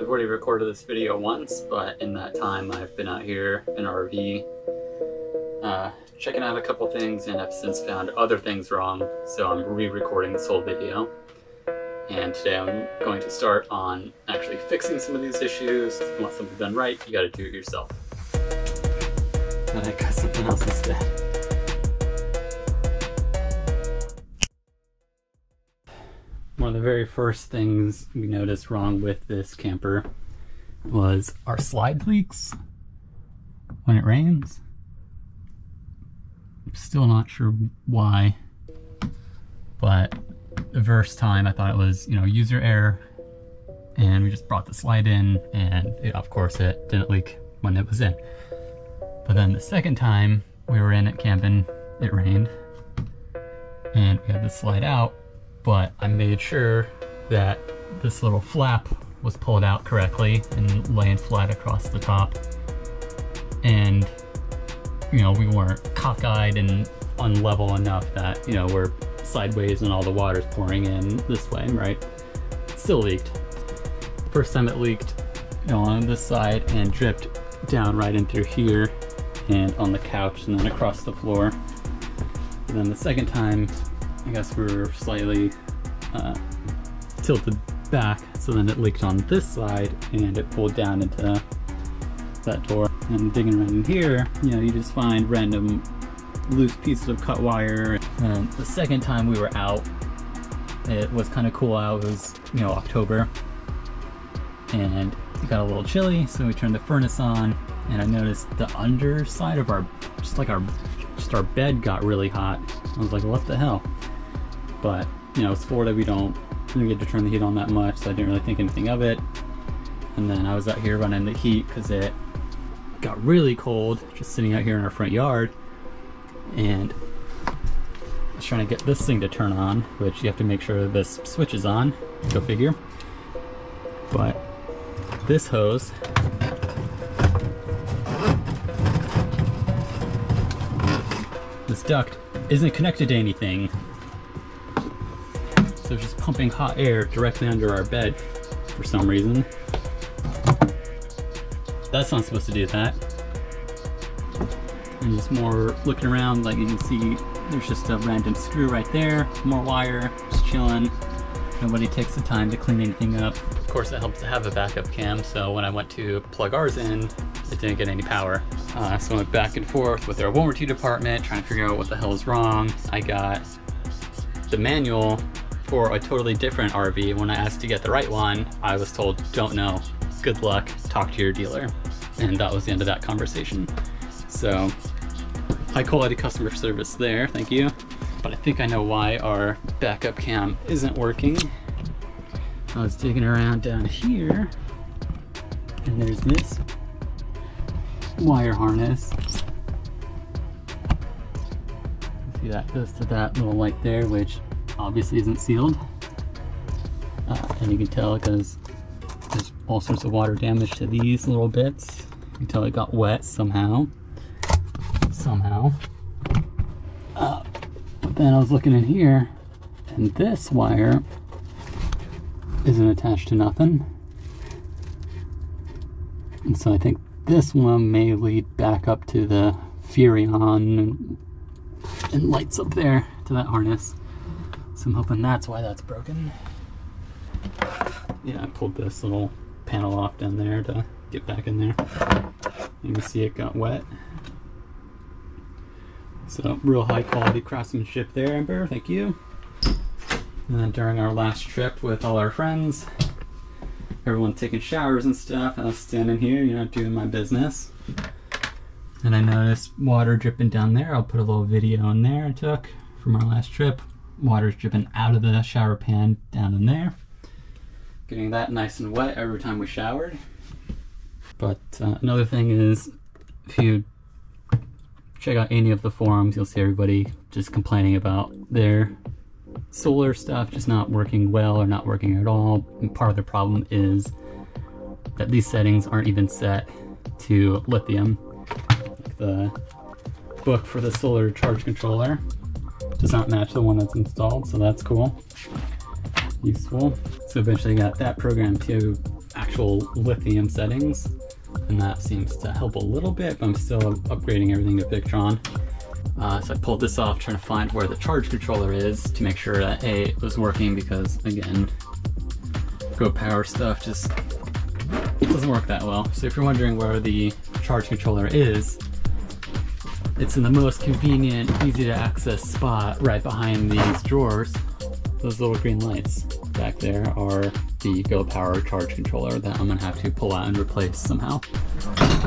I've already recorded this video once, but in that time I've been out here in RV checking out a couple things, and I've since found other things wrong, so I'm re-recording this whole video. And today I'm going to start on actually fixing some of these issues. If you want something done right, you gotta do it yourself. But I got something else instead. One of the very first things we noticed wrong with this camper was our slide leaks when it rains. I'm still not sure why, but the first time I thought it was, user error, and we just brought the slide in, and of course it didn't leak when it was in. But then the second time we were in at camping, it rained, and we had to slide out, but I made sure that this little flap was pulled out correctly and laying flat across the top. And we weren't cockeyed and unlevel enough that, we're sideways and all the water's pouring in this way, right? It still leaked. First time it leaked, on this side and dripped down right in through here and on the couch and then across the floor. And then the second time, I guess we were slightly tilted back, so then it leaked on this side and it pulled down into that door. And digging around in here, you just find random loose pieces of cut wire. And the second time we were out, it was kind of cool out. It was, October, and it got a little chilly, so we turned the furnace on, and I noticed the underside of our bed got really hot. I was like, what the hell? But, it's Florida, we don't get to turn the heat on that much, so I didn't really think anything of it. And then I was out here running the heat because it got really cold, just sitting out here in our front yard. And I was trying to get this thing to turn on, which you have to make sure this switch is on, go figure. But this hose, this duct, isn't connected to anything. So it's just pumping hot air directly under our bed for some reason. That's not supposed to do that. And just more looking around, like you can see, there's just a random screw right there, more wire, just chilling. Nobody takes the time to clean anything up. Of course, it helps to have a backup cam, so when I went to plug ours in, it didn't get any power. So I went back and forth with our warranty department, trying to figure out what the hell is wrong. I got the manual for a totally different RV. When I asked to get the right one, I was told, don't know, good luck, talk to your dealer. And that was the end of that conversation. So, high quality customer service there, thank you. But I think I know why our backup cam isn't working. I was digging around down here, and there's this wire harness. See, that goes to that little light there, which obviously isn't sealed. And you can tell because there's all sorts of water damage to these little bits. You can tell it got wet somehow. But then I was looking in here, and this wire isn't attached to nothing. And so I think this one may lead back up to the Furion and lights up there to that harness. So I'm hoping that's why that's broken. Yeah, I pulled this little panel off down there to get back in there. You can see it got wet. So real high quality craftsmanship there, Ember, thank you. And then during our last trip with all our friends, everyone taking showers and stuff, I was standing here, doing my business. And I noticed water dripping down there. I'll put a little video in there I took from our last trip. Water's dripping out of the shower pan down in there. Getting that nice and wet every time we showered. But another thing is, if you check out any of the forums, you'll see everybody just complaining about their solar stuff just not working well or not working at all. And part of the problem is that these settings aren't even set to lithium. Like the book for the solar charge controller does not match the one that's installed, so that's cool. Useful. So eventually got that program too actual lithium settings, and that seems to help a little bit, but I'm still upgrading everything to Victron. So I pulled this off, trying to find where the charge controller is to make sure that it was working, because again, Go Power stuff just doesn't work that well. So if you're wondering where the charge controller is, it's in the most convenient, easy to access spot right behind these drawers. Those little green lights back there are the Go Power charge controller that I'm gonna have to pull out and replace somehow.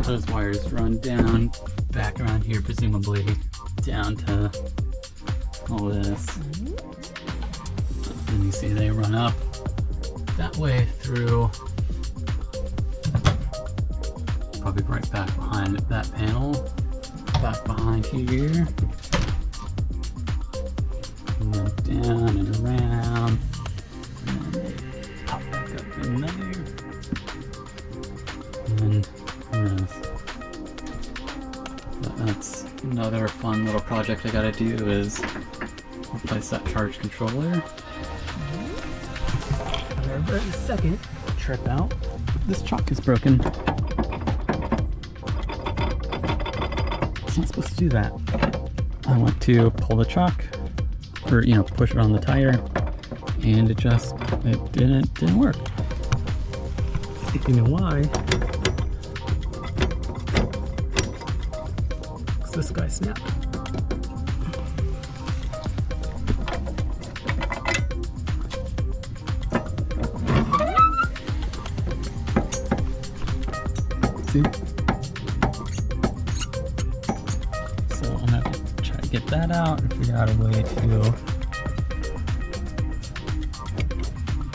Those wires run down, back around here presumably, down to all this. And you see they run up that way through, probably right back behind that panel, back behind here, and then down and around, and then pop back up in there, and who knows. But that's another fun little project I gotta do, is replace that charge controller. For a second, trip out. This chock is broken. It's not supposed to do that. I went to pull the chock, or push it on the tire, and it didn't work. I think you know why. Because this guy snapped. See? So I'm gonna have to try to get that out and figure out a way to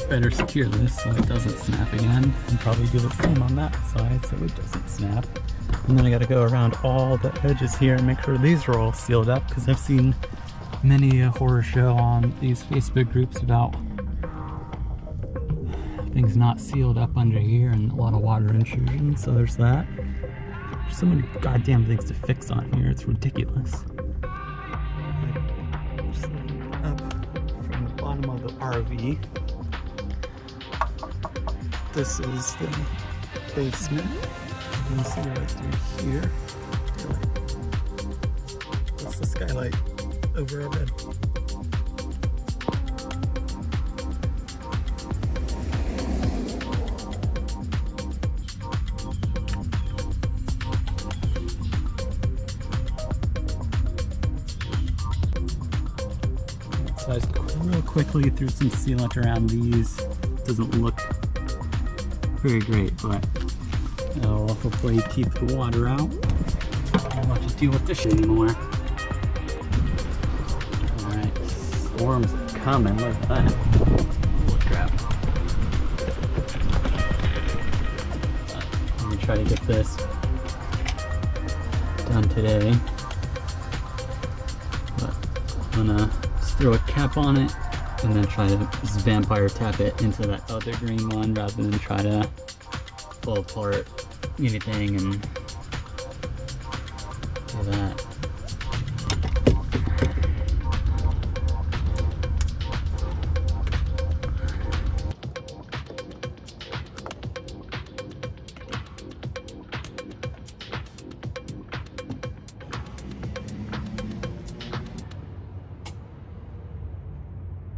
better secure this so it doesn't snap again, and probably do the same on that side so it doesn't snap. And then I gotta go around all the edges here and make sure these are all sealed up, because I've seen many a horror show on these Facebook groups about things not sealed up under here and a lot of water intrusion, so there's that. There's so many goddamn things to fix on here, it's ridiculous. Just up from the bottom of the RV. This is the basement. You can see right through here. That's the skylight over our bed. So I just real quickly threw some sealant around these. Doesn't look very great, but it'll hopefully keep the water out. I don't have to deal with this shit anymore. Alright, storms are coming, look at that. Holy crap. Let me try to get this done today. But I'm gonna just throw a cap on it and then try to just vampire tap it into that other green one rather than try to pull apart anything and do that.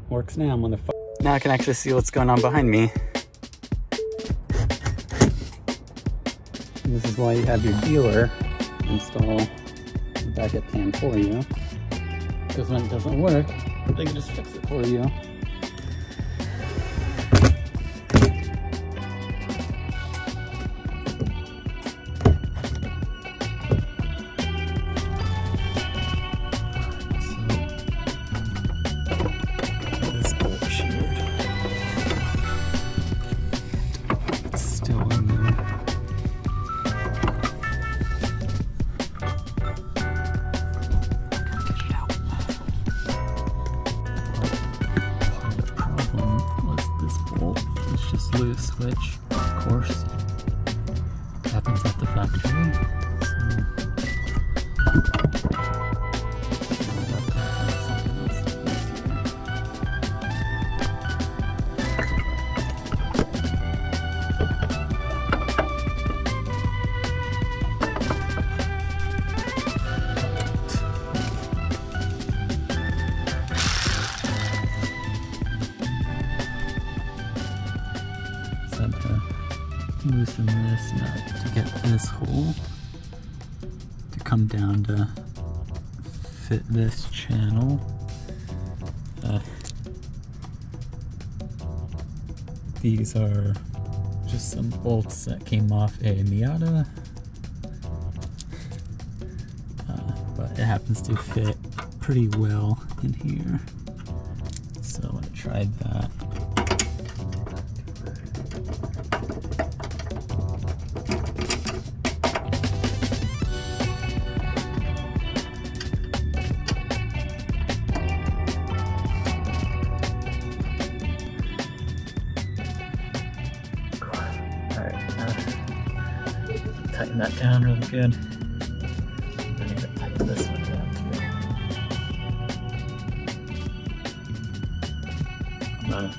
Works now, motherfucker. Now I can actually see what's going on behind me. And this is why you have your dealer install the backup cam for you. Because when it doesn't work, they can just fix it for you. Loose switch, of course. Happens at the factory. loosen this nut to get this hole to come down to fit this channel. These are just some bolts that came off a Miata, but it happens to fit pretty well in here, so I tried that. Tighten that down really good. I need to tighten this one down too. I'm gonna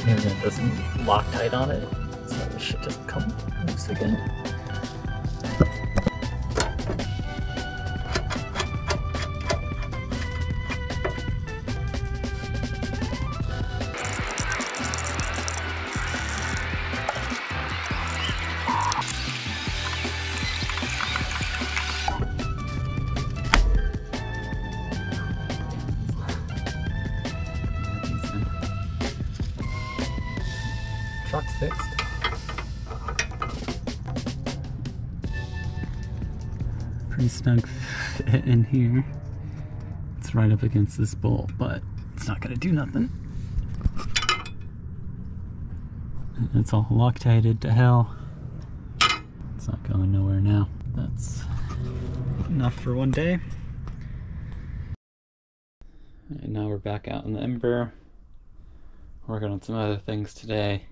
it doesn't lock tight on it, so this should just come loose again. Chock's fixed. Pretty snug fit in here. It's right up against this bolt, but it's not gonna do nothing. It's all Loctited to hell. It's not going nowhere now. That's enough for one day. And now we're back out in the Ember, working on some other things today.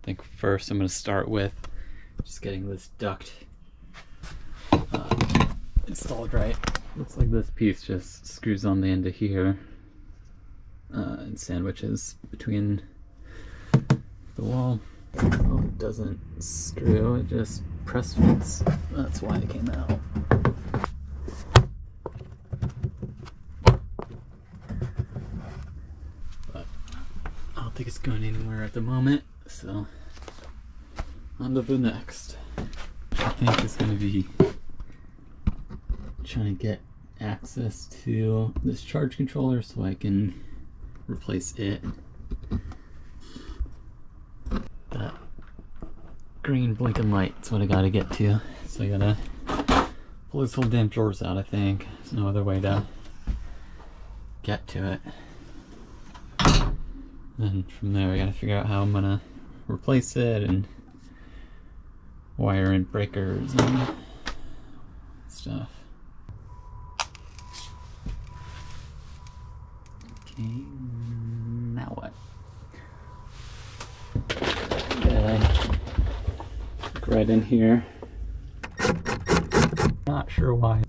I think first I'm going to start with just getting this duct installed right. Looks like this piece just screws on the end of here and sandwiches between the wall. Oh, it doesn't screw, it just press fits. That's why it came out. But I don't think it's going anywhere at the moment. So, on to the next. I think it's going to be trying to get access to this charge controller so I can replace it. That green blinking light's what I gotta get to. So I gotta pull this whole damn drawers out, I think. There's no other way to get to it. Then from there I gotta figure out how I'm gonna replace it and wire in breakers and stuff. Okay, now what? Yeah, look right in here. Not sure why